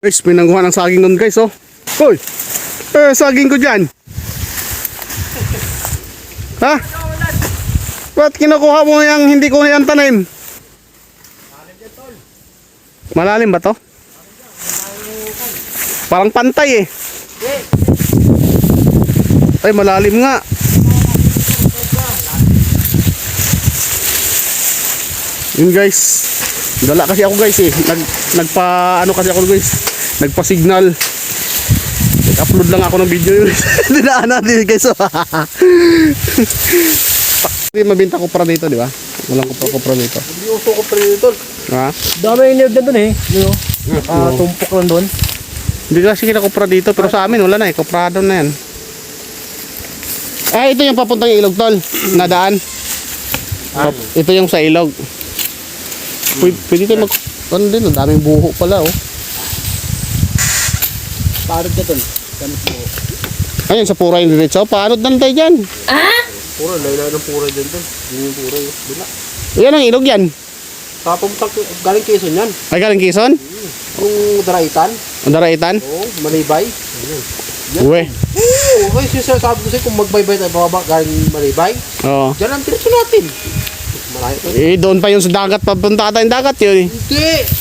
Guys, pinangguhan ng saging nun guys, oh. Hoy! Saging ko dyan. Ha? Ba't kinukuha mo yung hindi ko yan tanim? Malalim ba to? Parang pantay eh. Ay, malalim nga. Yun guys. Dala kasi ako guys eh. Nagpa-ano kasi ako guys. Nagpa-signal. Nag-upload lang ako ng video yun. Dinaan natin guys. Hindi mabinta ko para dito, di ba? Walang kupra dito. Hindi uso ko pre dito. Ha? Dami yung nerd doon eh. Tumpok lang doon. Hindi kasi kita kupra dito. Pero sa amin wala na eh. Kuprado na yan. Ito yung papuntang ilog tol. Nadaan. Ito yung sa ilog. Pwede tayo mag... Ano din, ang daming buho pala oh. Parod ka doon. Ganit mo. Ayun, sa pura yung diretso. Paano dan tayo dyan? Pura, layla ng pura dyan doon. Yun yung pura yun. Dila. Yan ang ilog yan. Tapos galing Quezon yan. Ay, galing Quezon? Yung Daraitan. Ang Daraitan? Oo, Malibay. Uwe. Oo, ay sabi ko sa'yo kung magbaybay tayo bababa galing Malibay. Oo. Diyan ang diretso natin. Malayo to. Doon pa yung sa dagat. Papunta tayong dagat yun eh.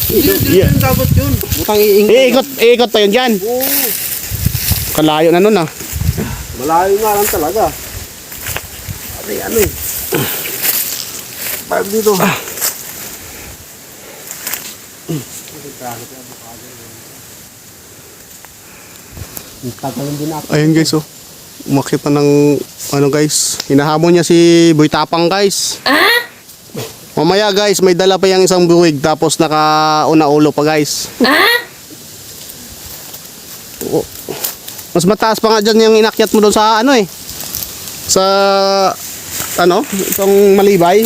Hindi yung dapat yun. Butang iingit. Iikot pa yun dyan. Oo. Kalayo na nun ah. Malayo nga lang talaga. Ano eh. Parang dito. Ayun guys oh. Umakyat na ng ano guys. Hinahamon niya si Boy Tapang guys. Mamaya guys, may dala pa yung isang buwig tapos nakauna ulo pa guys. Oh. Mas mataas pa nga dyan yung inakyat mo doon sa ano eh. Sa ano, itong Malibay.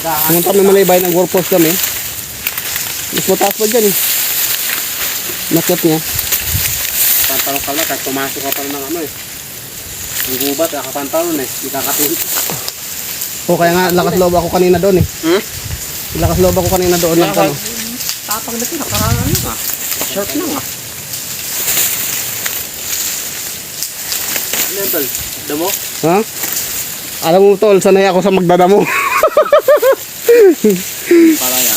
Pumunta kami Malibay ng Gorpos kami. Mas mataas pa dyan eh. Inakyat niya. Pantalon ka lang, kahit pumasok ka pa ng ano eh. Ang gubat, nakapantalon eh. Hindi kakatin. O kaya nga lakas loob ako kanina doon eh. Lakas loob ako kanina doon ng ano. Tapang na ito, nakarangan lang ah. Short lang ah. Ano yan tol? Damo? Ha? Alam mo tol, sanay ako sa magdadamo. Palaya.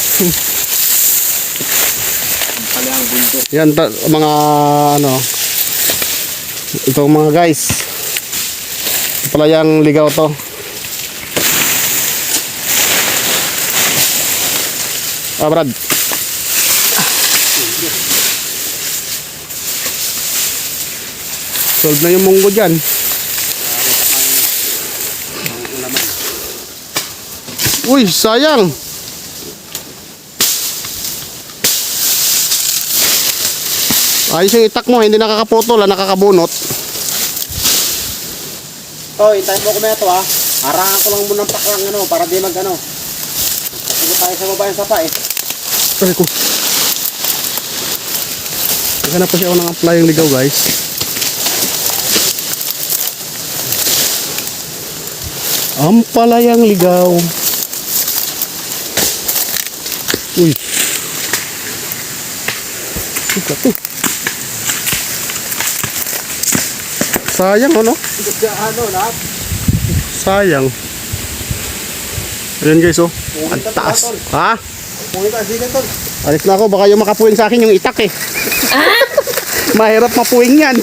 Palayang bundok. Yan mga ano. Itong mga guys. Palayang ligaw to. Brad. Solve na yung munggo dyan. Uy, sayang. Ayos yung itak mo, hindi nakakaputol, nakakabunot. Toy, tayo mo ko na ito ah. Harangan ko lang muna ng paklang ano, para di mag ano. Kasi tayo sa baba yung sapa eh. Ay ko. Naghanap pa siya ako ng apply yung ligaw guys. Ang palayang ligaw. Uy. Ito. Sayang ano? Ano lahat? Sayang. Ayan guys oh. Ang taas. Ha? Pumunta tayo sigan tol. Alis na ako, baka yung makapuwing sa akin yung itak eh. Mahirap mapuwing yan.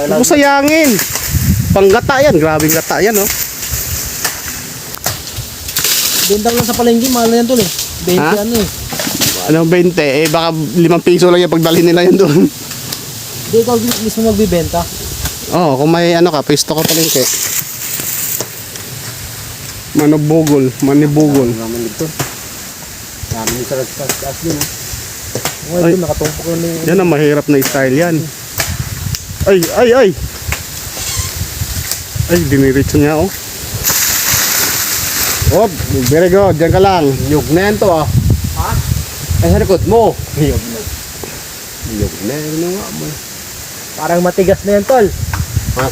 Ako sayangin. Panggata yan, grabing gata yan oh. Benta lang sa palengke, mahal na yan tol eh. 20 Ha? ano eh. Ano 20 eh, baka 5 piso lang yung pagdalhin nila yan doon. Hindi ikaw mismo magbibenta. Oo, kung may ano ka, pisto ka palengke. Manibugol. Naman dito. Namin sa taas din eh. Ay. Ito nakatumpok lang yung... Yan ang mahirap na style yan. Ay! Ay, diniritso niya oh. Oh, very good. Diyan ka lang. Nyug na yan to ah. Ha? Ay sa likod mo. Nyug na. Nyug na. Ano nga mo. Parang matigas na yan tol.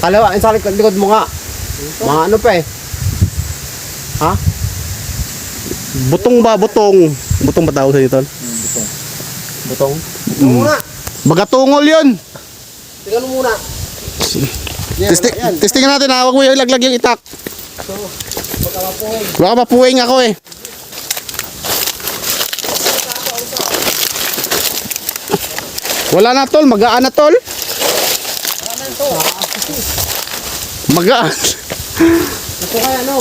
Kalawa, sa likod mo nga. Mga ano pa eh. Ha? Butong ba? Butong. Butong ba tawag sa ito? Butong? Mm. Muna. Bagatungol yun. Tingnan mo muna. Yan. Testingin natin ha. Huwag mo yung ilaglag yung itak. So, baka mapuhin. Baka mapuwing ako eh. Wala na tol. Magaan na tol. Ano to? Magaan. Ito kaya ano?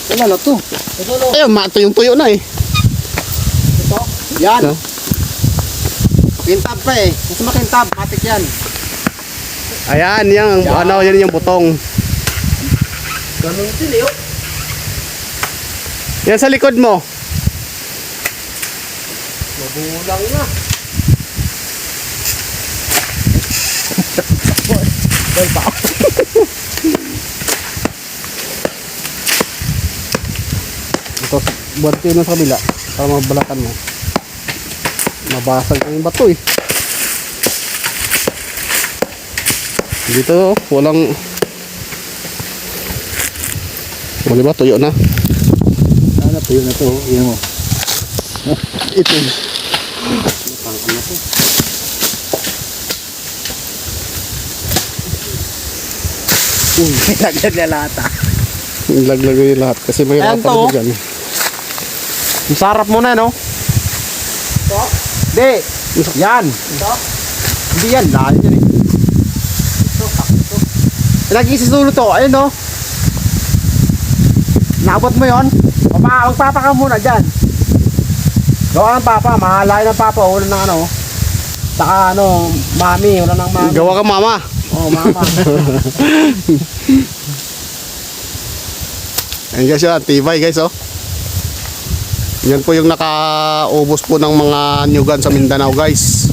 Wala na to. Ito no? Ayun, mato yung tuyo na eh. Ito? Yan. No? Kintab pa eh. Mas makintab. Matik yan. Ayan, yan. Ano, yan yung butong. Ganun din eh. Oh. Yan sa likod mo. Mabulang na. Ito, buhat kayo na sa kabila para mabalatan mo. Mabasag ang bato eh. Dito, walang... O, diba? Tuyo na. Ano tuyo na to? Yan mo. Ito. Napangkan na to. Laglag na lahat ah. Laglag yung lahat kasi may Ayan hirapan to. ko dyan. Ang sarap mo na no? Ito? Hindi. Yan. Ito? Hindi yan. Dahil yan eh. Lagi sa dulo to. Ayun no? Naabot mo yon? Magpapa ka muna dyan. Gawa ng papa. Mahalay ng papa. Wala ng ano. Saka ano. Mami. Wala ng mami. Gawa ka mama. Oh mama. Ayan guys yun, tibay guys oh. Yan po yung nakaubos po ng mga nyugan sa Mindanao guys.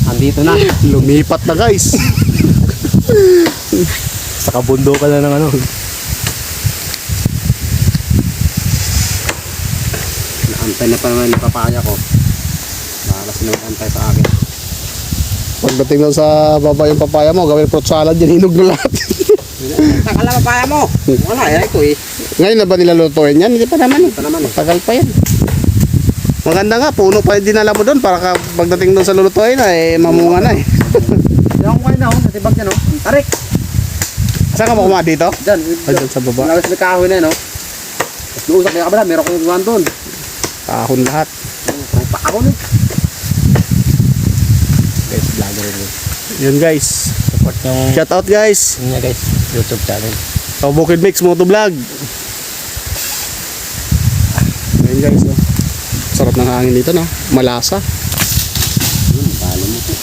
Andito na. Lumipat na guys. Sa kabundukan na ng ano. Naantay na pa naman yung papaya ko. Malas na antay sa akin. Pagdating lang sa baba yung papaya mo, gawin fruit salad yan, hinog na lahat. Takala papaya mo. Wala, yan ito eh. Ngayon na ba nilulutuin yan? Hindi pa naman eh. Ito naman eh. Tagal pa yan. Maganda nga, puno pa yung dinala mo doon para pagdating doon sa lulutuin na eh, mamunga na eh. Diyan ko kayo na oh. Natibag yan oh. Tarik. Saan ka makuha dito? Diyan. Ay, dyan sa baba. Lagos may kahoy na yun oh. Tapos luusak may kabala. Meron kong guwan doon. Kahon lahat. Pa ako nun. Guys, vlogger rin. Yun guys. Support yung Shout out guys. niya guys. YouTube channel. So, Bukid Mix Motovlog. Ayun guys oh. Sarap ng hangin dito no. Malasa. Talo mo po.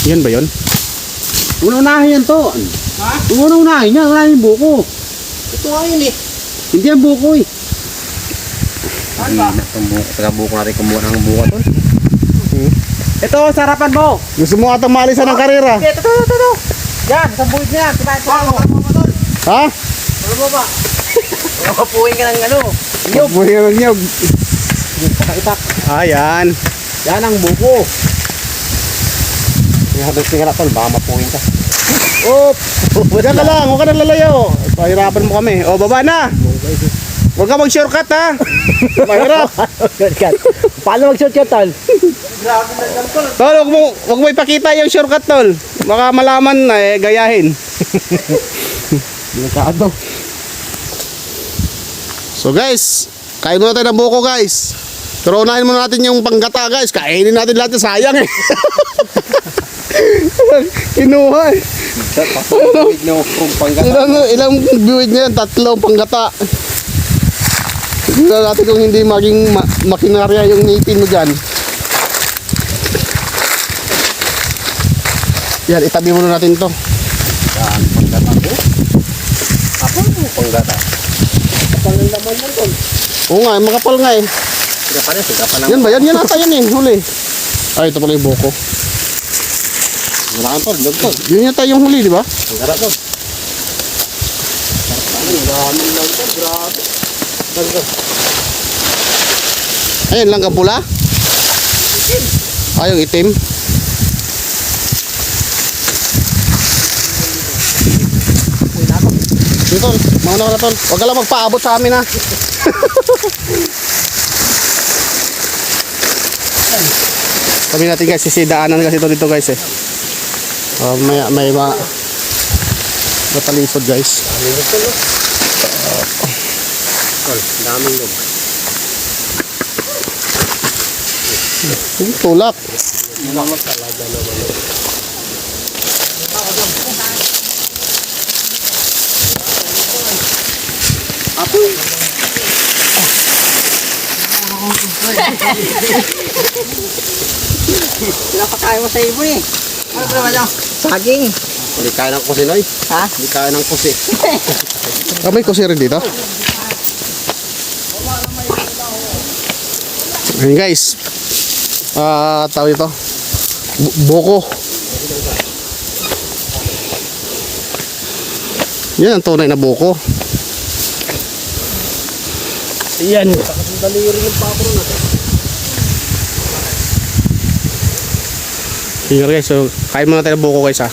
Yan ba yun? Una-unahin yan to. Ha? Una-unahin yan. Wala yung buko. Ito nga yun eh. Hindi yan buko eh. Ano ba? Taga buko natin kumuha ng buko to. Ito, sarapan mo. Gusto mo atang maalisan ng karera? Ito. Yan, sa buhid niya. Tibahin mo. Ha? Ano mo ba? Mapuhin ka ng ano. Nyog. Buhay ng nyog. Pakaitak. Ayan. Yan ang buko. Habang singarap ko, baka mapuhin ka. Oop! Diyan ka lang, huwag ka nang lalayo. Pahirapan mo kami. O, baba na! Huwag ka mag-shortcut ha! Mahirap! Paano mag-shortcut, tol? Tol, huwag mo ipakita yung shortcut, tol. Baka malaman na eh, gayahin. Delikado. So guys, kain muna tayo ng buko guys. Pero unahin muna natin yung panggata guys. Kainin natin lahat yung sayang eh. Kinuha eh. Ilang buwid niya yan? 3 panggata. Tignan natin kung hindi maging makinarya yung ngipin mo dyan. Yan, itabi muna natin to. Panggata ko? Ako mo panggata. Kapal ng laman yan, tol. Oo nga, makapal nga eh. Sigapan lang. Yan ba? Yan ata yan eh, huli. Ay, ito pala yung buko. Wala kang tol, log tol. Yun yata yung huli, di ba? Panggata tol. Dami lang tol, grabe. Ayun lang ka pula? yung itim. Dito, mauna ka na tol. Huwag ka lang magpaabot sa amin ha. Sabi natin guys, sisidaanan kasi ito dito guys eh. May matalisod guys. Daming log tol, no? Tol, daming log. Tulak. Talaga naman. Apoy. Pinapakain mo sa ibon eh. Ano ba naman yung saging? Hindi kaya ng kusi, Noy. Ha? Hindi kaya ng kusi. May kusi rin dito. Ayun guys. Tawag ito. Buko. Yan ang tunay na buko. Yan. Daliri ng papo na. Sige guys, so kain muna tayo ng buko guys ha.